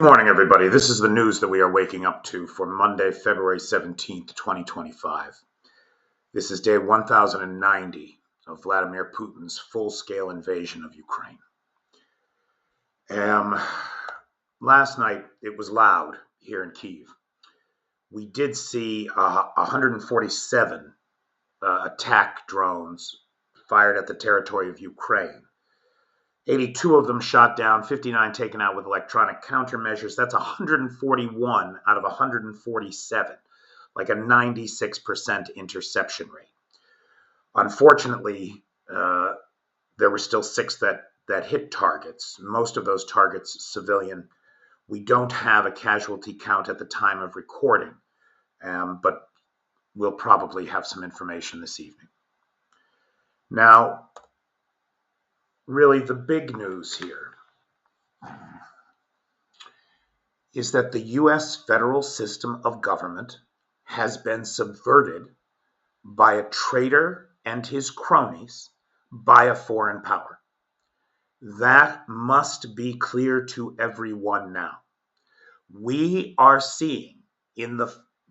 Good morning, everybody. This is the news that we are waking up to for Monday, February 17th, 2025. This is day 1090 of Vladimir Putin's full-scale invasion of Ukraine. Last night, it was loud here in Kyiv. We did see 147 attack drones fired at the territory of Ukraine. 82 of them shot down, 59 taken out with electronic countermeasures. That's 141 out of 147, like a 96% interception rate. Unfortunately, there were still 6 that hit targets. Most of those targets civilian. We don't have a casualty count at the time of recording, but we'll probably have some information this evening. Now, really, the big news here is that the U.S. federal system of government has been subverted by a traitor and his cronies, by a foreign power. That must be clear to everyone now. We are seeing in the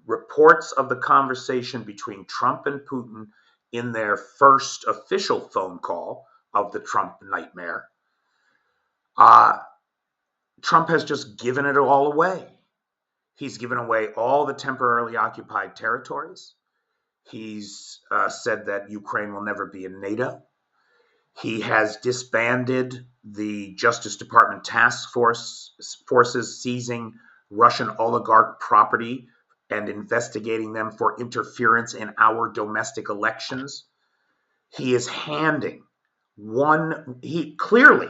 reports of the conversation between Trump and Putin in their first official phone call of the Trump nightmare, Trump has just given it all away. He's given away all the temporarily occupied territories. He's said that Ukraine will never be in NATO. He has disbanded the Justice Department task forces seizing Russian oligarch property and investigating them for interference in our domestic elections. He is handing clearly,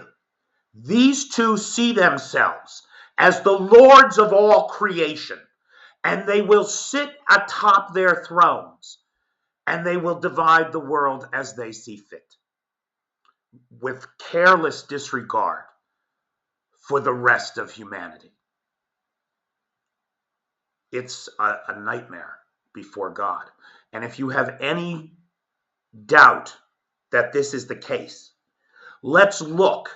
these two see themselves as the lords of all creation, and they will sit atop their thrones, and they will divide the world as they see fit, with careless disregard for the rest of humanity. It's a nightmare before God. And if you have any doubt that this is the case, let's look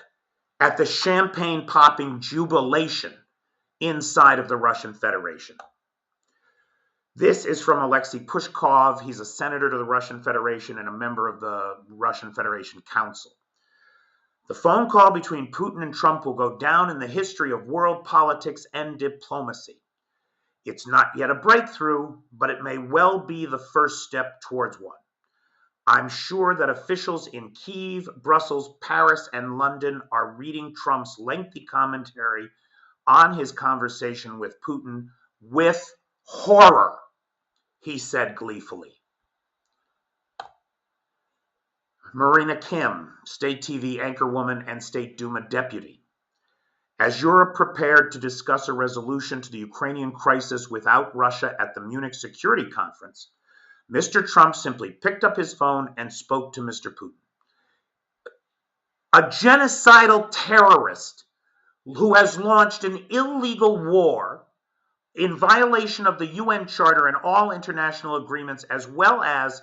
at the champagne-popping jubilation inside of the Russian Federation. This is from Alexei Pushkov. He's a senator to the Russian Federation and a member of the Russian Federation Council. The phone call between Putin and Trump will go down in the history of world politics and diplomacy. It's not yet a breakthrough, but it may well be the first step towards one. I'm sure that officials in Kyiv, Brussels, Paris, and London are reading Trump's lengthy commentary on his conversation with Putin with horror, he said gleefully. Marina Kim, State TV anchorwoman and State Duma deputy. As Europe prepared to discuss a resolution to the Ukrainian crisis without Russia at the Munich Security Conference, Mr. Trump simply picked up his phone and spoke to Mr. Putin. A genocidal terrorist who has launched an illegal war in violation of the UN Charter and all international agreements, as well as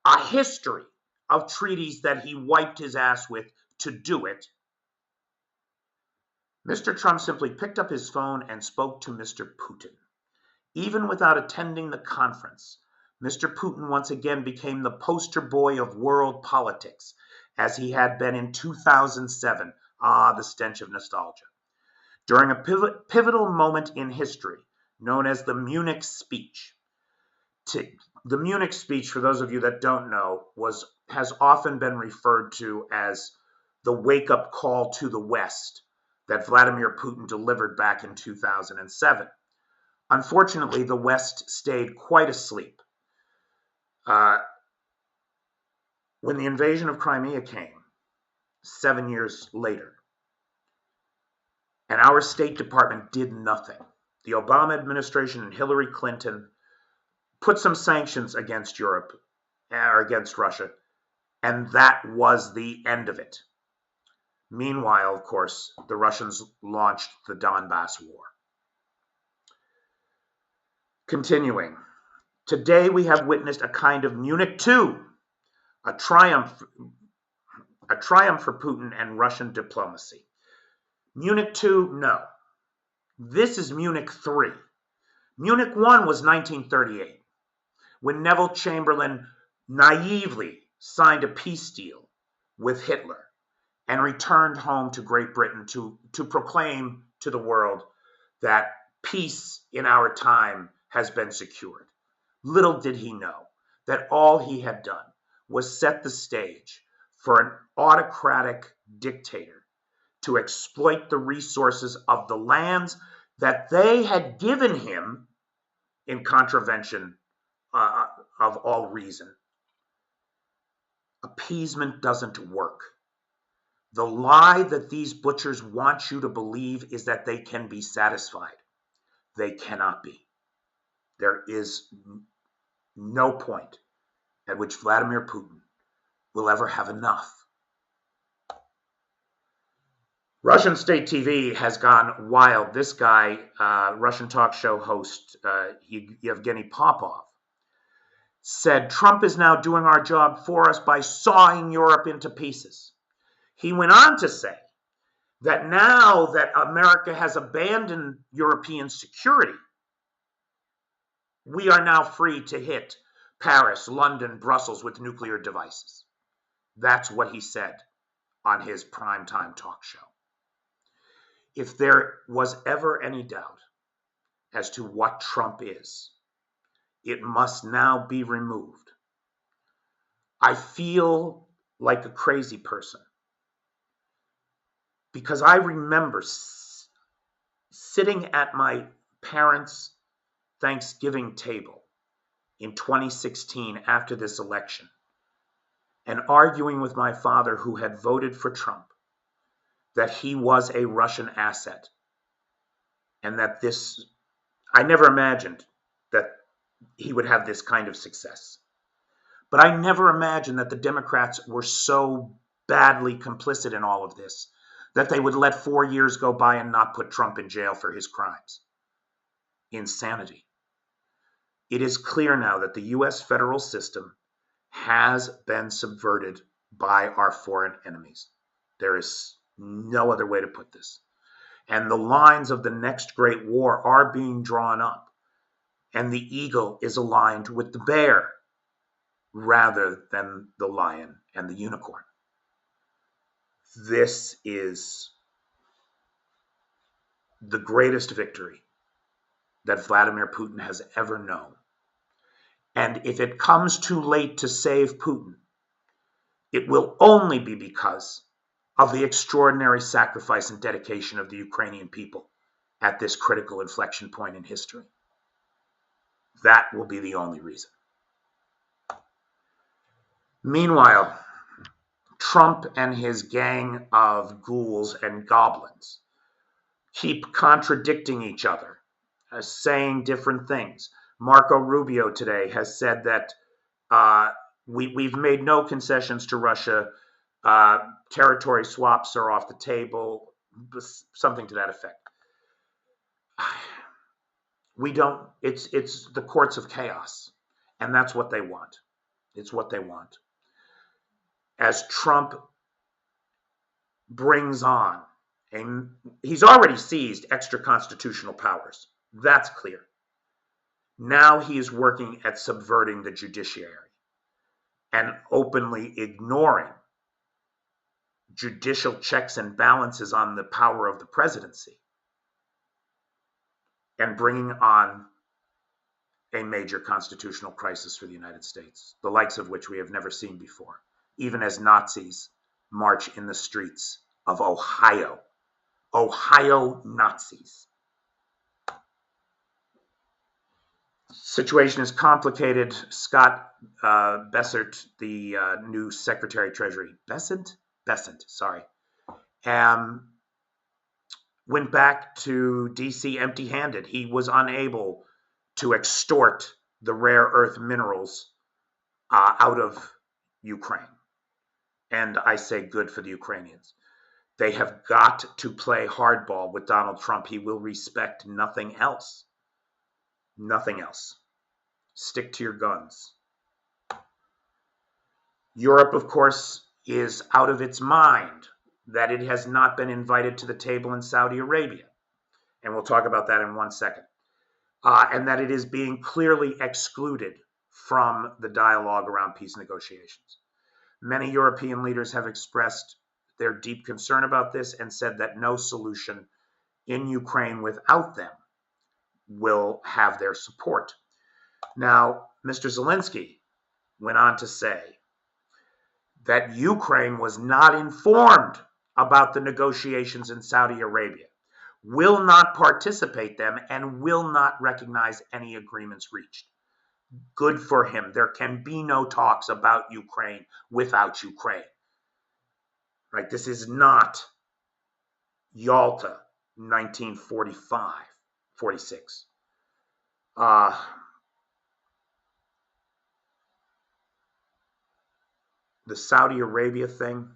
a history of treaties that he wiped his ass with to do it. Mr. Trump simply picked up his phone and spoke to Mr. Putin. Even without attending the conference, Mr. Putin once again became the poster boy of world politics, as he had been in 2007. The stench of nostalgia. During a pivotal moment in history, known as the Munich speech. The Munich speech, for those of you that don't know, has often been referred to as the wake-up call to the West that Vladimir Putin delivered back in 2007. Unfortunately, the West stayed quite asleep. When the invasion of Crimea came 7 years later, and our State Department did nothing, the Obama administration and Hillary Clinton put some sanctions against Europe, or against Russia, and that was the end of it. Meanwhile, of course, the Russians launched the Donbass War. Continuing, today we have witnessed a kind of Munich II, a triumph for Putin and Russian diplomacy. Munich II, no. This is Munich 3. Munich 1 was 1938, when Neville Chamberlain naively signed a peace deal with Hitler and returned home to Great Britain to proclaim to the world that peace in our time has been secured. Little did he know that all he had done was set the stage for an autocratic dictator to exploit the resources of the lands that they had given him in contravention of all reason. Appeasement doesn't work. The lie that these butchers want you to believe is that they can be satisfied. They cannot be. There is no point at which Vladimir Putin will ever have enough. Russian state TV has gone wild. This guy, Russian talk show host Yevgeny Popov, said Trump is now doing our job for us by sawing Europe into pieces. He went on to say that now that America has abandoned European security, we are now free to hit Paris, London, Brussels with nuclear devices. That's what he said on his primetime talk show. If there was ever any doubt as to what Trump is, it must now be removed. I feel like a crazy person because I remember sitting at my parents' Thanksgiving table in 2016 after this election and arguing with my father, who had voted for Trump, that he was a Russian asset and that I never imagined that he would have this kind of success. But I never imagined that the Democrats were so badly complicit in all of this that they would let 4 years go by and not put Trump in jail for his crimes. Insanity. It is clear now that the U.S. federal system has been subverted by our foreign enemies. There is no other way to put this. And the lines of the next great war are being drawn up. And the eagle is aligned with the bear rather than the lion and the unicorn. This is the greatest victory that Vladimir Putin has ever known. And if it comes too late to save Putin, it will only be because of the extraordinary sacrifice and dedication of the Ukrainian people at this critical inflection point in history. That will be the only reason. Meanwhile, Trump and his gang of ghouls and goblins keep contradicting each other, saying different things. Marco Rubio today has said that we've made no concessions to Russia. Territory swaps are off the table, something to that effect. We don't, it's the courts of chaos, and that's what they want. It's what they want. As Trump brings on, and he's already seized extra constitutional powers. That's clear. Now he is working at subverting the judiciary and openly ignoring judicial checks and balances on the power of the presidency and bringing on a major constitutional crisis for the United States, the likes of which we have never seen before, even as Nazis march in the streets of Ohio. Ohio Nazis. Situation is complicated. Scott Bessent, the new Secretary of Treasury, Bessent, sorry, went back to D.C. empty-handed. He was unable to extort the rare earth minerals out of Ukraine. And I say good for the Ukrainians. They have got to play hardball with Donald Trump. He will respect nothing else. Nothing else. Stick to your guns. Europe, of course, is out of its mind that it has not been invited to the table in Saudi Arabia. And we'll talk about that in 1 second. And that it is being clearly excluded from the dialogue around peace negotiations. Many European leaders have expressed their deep concern about this and said that no solution in Ukraine without them will have their support. Now, Mr. Zelensky went on to say that Ukraine was not informed about the negotiations in Saudi Arabia, will not participate them, and will not recognize any agreements reached. Good for him. There can be no talks about Ukraine without Ukraine. Right? This is not Yalta 1945, 46. The Saudi Arabia thing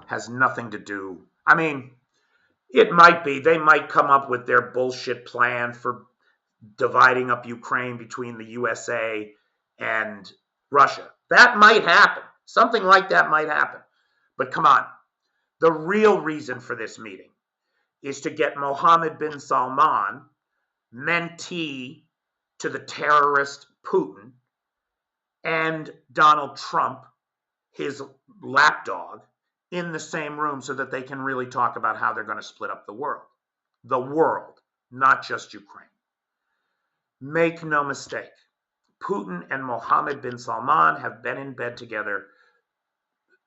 has nothing to do. I mean, it might be. They might come up with their bullshit plan for dividing up Ukraine between the USA and Russia. That might happen. Something like that might happen. But come on. The real reason for this meeting is to get Mohammed bin Salman, mentee to the terrorist Putin, and Donald Trump, his lapdog, in the same room so that they can really talk about how they're going to split up the world. The world, not just Ukraine. Make no mistake, Putin and Mohammed bin Salman have been in bed together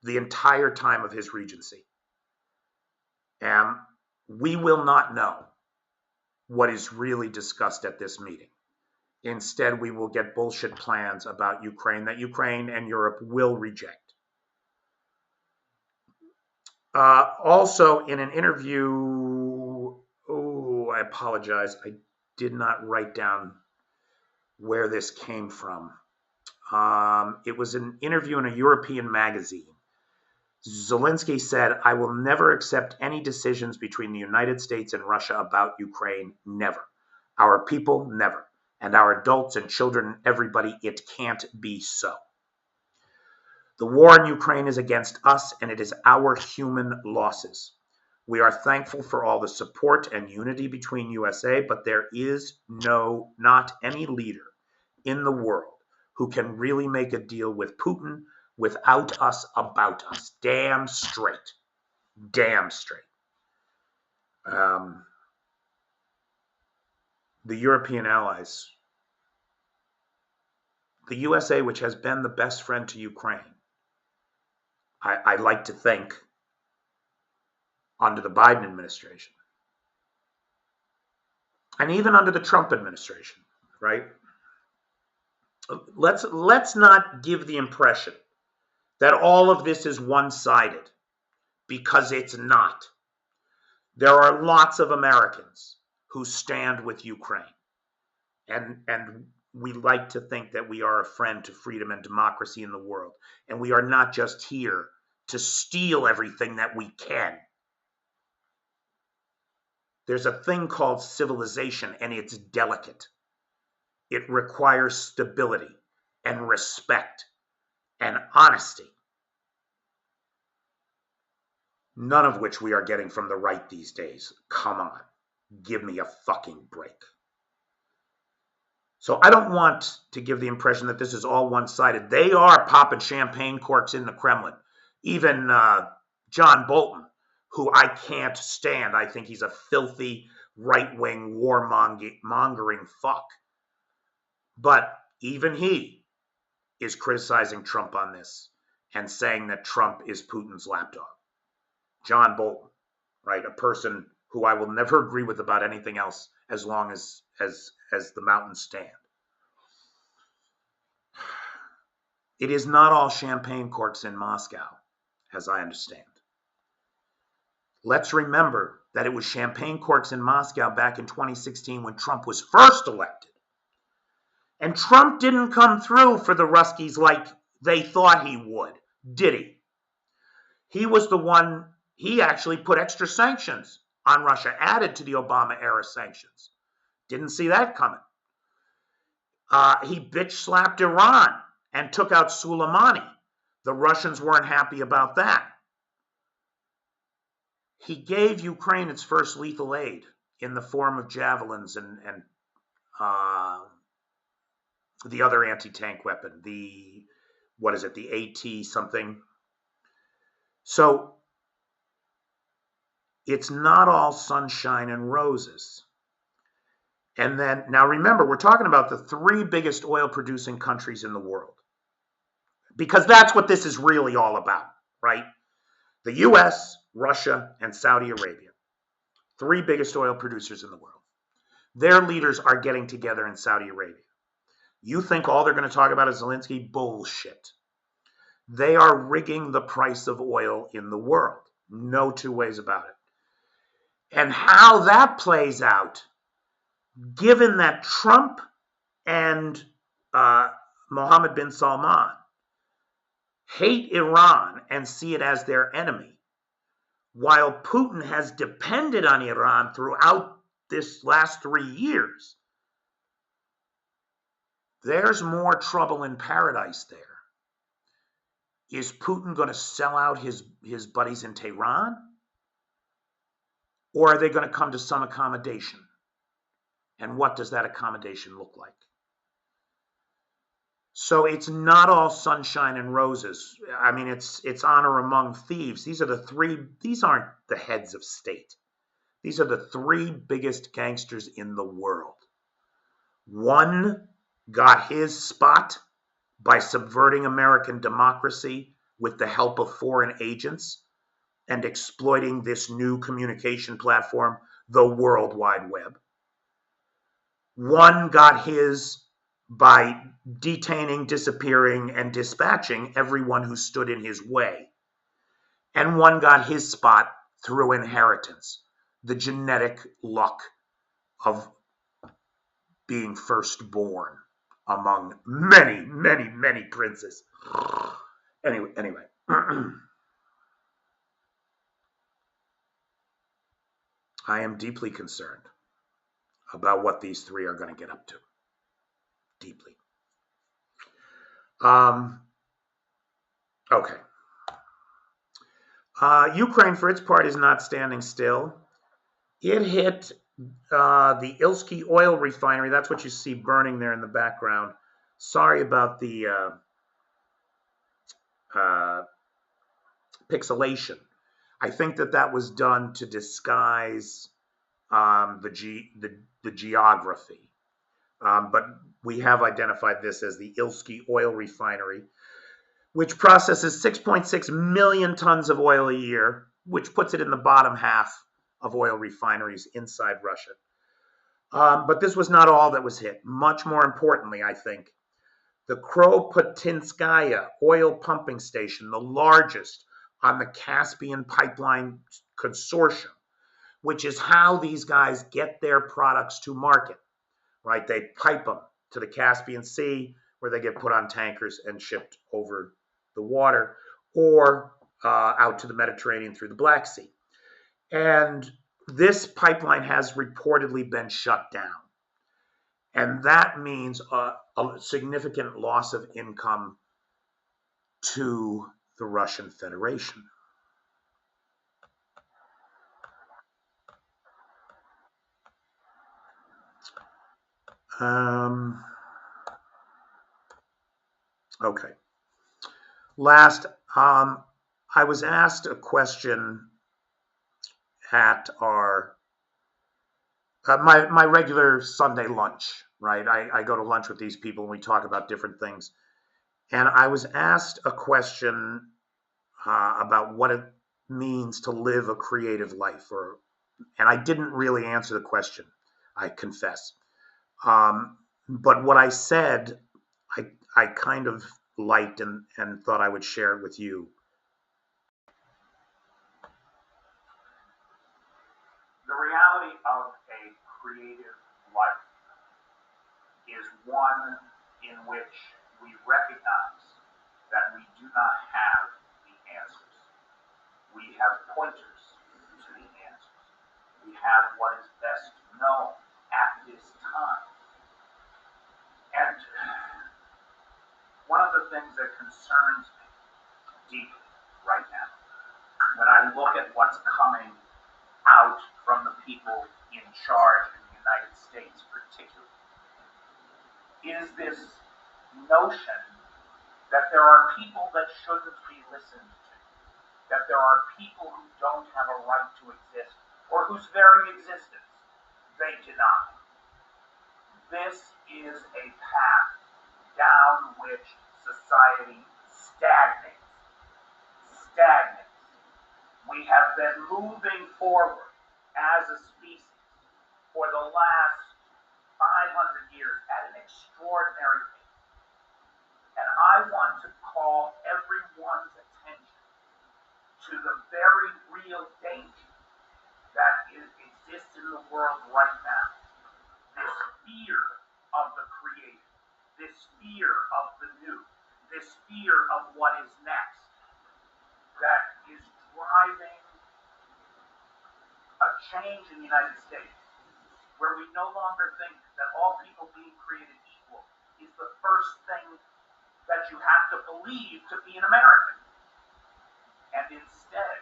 the entire time of his regency. And we will not know what is really discussed at this meeting. Instead, we will get bullshit plans about Ukraine that Ukraine and Europe will reject. Also, in an interview, I apologize, I did not write down where this came from. It was an interview in a European magazine. Zelensky said, "I will never accept any decisions between the United States and Russia about Ukraine. Never. Our people, never. And our adults and children and everybody, it can't be so. The war in Ukraine is against us, and it is our human losses. We are thankful for all the support and unity between USA, but there is not any leader in the world who can really make a deal with Putin without us about us." Damn straight. Damn straight. The European allies, the USA, which has been the best friend to Ukraine, I like to think, under the Biden administration, and even under the Trump administration, right? Let's not give the impression that all of this is one-sided, because it's not. There are lots of Americans who stand with Ukraine, and we like to think that we are a friend to freedom and democracy in the world, and we are not just here to steal everything that we can. There's a thing called civilization, and it's delicate. It requires stability and respect and honesty, none of which we are getting from the right these days. Come on, give me a fucking break. So I don't want to give the impression that this is all one-sided. They are popping champagne corks in the Kremlin. Even John Bolton, who I can't stand. I think he's a filthy, right-wing, warmongering fuck. But even he is criticizing Trump on this and saying that Trump is Putin's lapdog. John Bolton, right? A person who I will never agree with about anything else as long as the mountains stand. It is not all champagne corks in Moscow, as I understand. Let's remember that it was champagne corks in Moscow back in 2016 when Trump was first elected. And Trump didn't come through for the Ruskies like they thought he would, did he? He was the one, he actually put extra sanctions on Russia, added to the Obama-era sanctions. Didn't see that coming. He bitch-slapped Iran and took out Soleimani. The Russians weren't happy about that. He gave Ukraine its first lethal aid in the form of javelins and the other anti-tank weapon, the AT something. So it's not all sunshine and roses. And then, now remember, we're talking about the three biggest oil producing countries in the world, because that's what this is really all about, right? The US, Russia, and Saudi Arabia, three biggest oil producers in the world. Their leaders are getting together in Saudi Arabia. You think all they're going to talk about is Zelensky? Bullshit. They are rigging the price of oil in the world. No two ways about it. And how that plays out, given that Trump and Mohammed bin Salman hate Iran and see it as their enemy, while Putin has depended on Iran throughout this last 3 years, there's more trouble in paradise there. Is Putin going to sell out his buddies in Tehran? Or are they going to come to some accommodation? And what does that accommodation look like? So it's not all sunshine and roses. I mean, it's honor among thieves. These aren't the heads of state. These are the three biggest gangsters in the world. One got his spot by subverting American democracy with the help of foreign agents and exploiting this new communication platform, the World Wide Web. One got his by detaining, disappearing, and dispatching everyone who stood in his way. And one got his spot through inheritance, the genetic luck of being firstborn among many, many, many princes. Anyway. I am deeply concerned about what these three are going to get up to. Deeply. Okay. Ukraine, for its part, is not standing still. It hit the Ilsky oil refinery. That's what you see burning there in the background. Sorry about the pixelation. I think that was done to disguise the geography. But we have identified this as the Ilsky oil refinery, which processes 6.6 million tons of oil a year, which puts it in the bottom half of oil refineries inside Russia. But this was not all that was hit. Much more importantly, I think, the Kropotkinskaya oil pumping station, the largest on the Caspian Pipeline Consortium, which is how these guys get their products to market, right? They pipe them to the Caspian Sea, where they get put on tankers and shipped over the water, or out to the Mediterranean through the Black Sea. And this pipeline has reportedly been shut down. And that means a significant loss of income to the Russian Federation. Okay. Last, I was asked a question at our my regular Sunday lunch, right? I go to lunch with these people and we talk about different things. And I was asked a question about what it means to live a creative life, and I didn't really answer the question, I confess. But what I said, I kind of liked and thought I would share it with you. The reality of a creative life is one in which we recognize that we do not have the answers. We have pointers to the answers. We have what is best known at this time. And one of the things that concerns me deeply right now, when I look at what's coming out from the people in charge in the United States particularly, is this notion that there are people that shouldn't be listened to, that there are people who don't have a right to exist, or whose very existence they deny. This is a path down which society stagnates. We have been moving forward as a species for the last 500 years at an extraordinary pace. And I want to call everyone's attention to the very real danger that exists in the world right now. This fear of the creative, this fear of the new, this fear of what is next, that is driving a change in the United States, where we no longer think that all people being created equal is the first thing that you have to believe to be an American. And instead,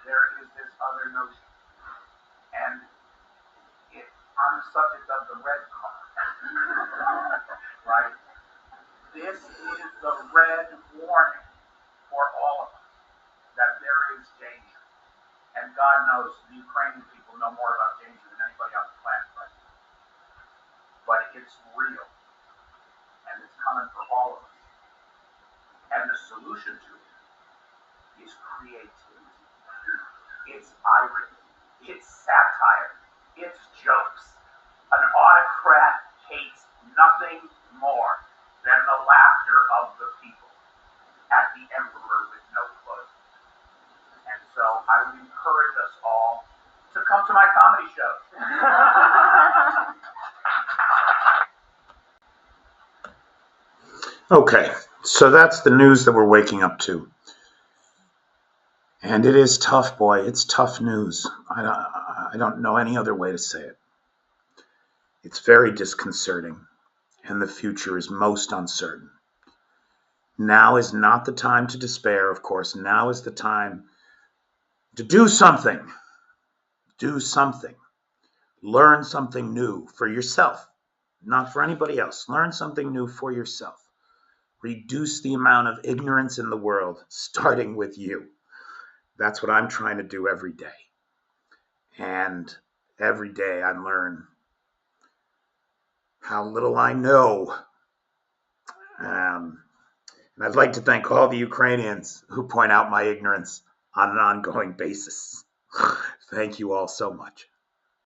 there is this other notion. And on the subject of the red car, right? This is the red warning for all of us that there is danger. And God knows the Ukrainian people know more about danger than anybody on the planet right now. But it's real. And it's coming for all of us. And the solution to it is creativity. It's irony. It's satire. It's jokes. An autocrat hates nothing more than the laughter of the people at the emperor with no clothes. And so I would encourage us all to come to my comedy shows. Okay, so that's the news that we're waking up to. And it is tough, boy. It's tough news. I don't know any other way to say it. It's very disconcerting, and the future is most uncertain. Now is not the time to despair, of course. Now is the time to do something. Do something. Learn something new for yourself, not for anybody else. Learn something new for yourself. Reduce the amount of ignorance in the world, starting with you. That's what I'm trying to do every day. And every day I learn how little I know. And I'd like to thank all the Ukrainians who point out my ignorance on an ongoing basis. Thank you all so much.